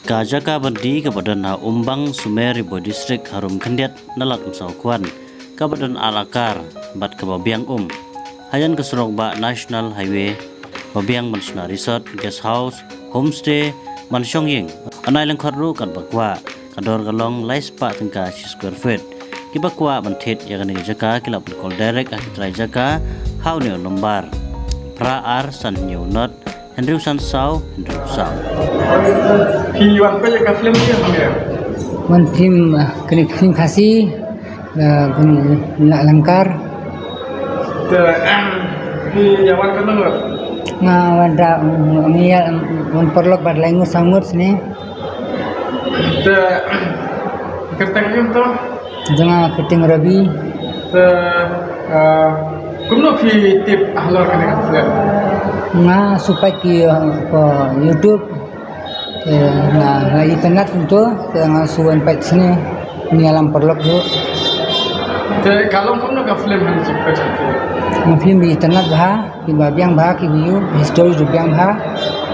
Kajaka bandi kabadan ha umbang Sumeri Boy District Harum Kendiat nalak Saukuan kabadan alakar bat kababiang hayan kesurok ba National Highway babiang mansuna resort guest house homestay mansyong ying anay lang kharru kan bakwa kador galong lais pa tengka square feet kibakwa bantit ya kan jaka kilap call direct akitrai jaka how new nombar pra ar san new not Henry Sansau Piwan pa yung ka-film siya kami. One film kini film kasih guni langkar Piwan ka nungot. nga wanda ngiya one perlok bar laingu sangut sini Kerteng yung to. jangan keting rabi Kumno pi tip ahlor ka na film. nga supaya ki YouTube na internet itu nga suwan pa sini ni alam perlok tu Kalau kumno ka film han jik pa jati. nga film di internet bah di babiang bah ki view history du biang bah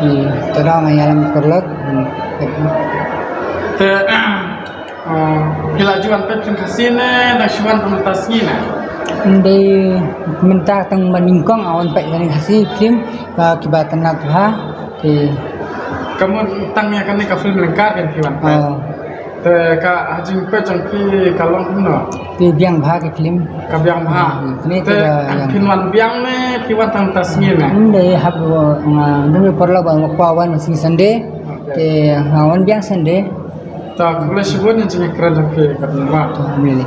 di terang nga alam perlok Pilajuan pa film kasine nasuan pementas ngina. Hindi minta tang maningkong awan pa ini kasih film kibatan na ha Kamu tangnya kan ka film lengkap kan Piwan pa. Ka hajing pa jang pi kalong kumno. di biang bah ke film Ka biang ha. Ini yang Pinwan biang ne Piwan tang tas ngina. hindi hab dulu perlu bang kawan masih sende awan biang sende Tak boleh sebut ni jangan kerja ke kat rumah. milik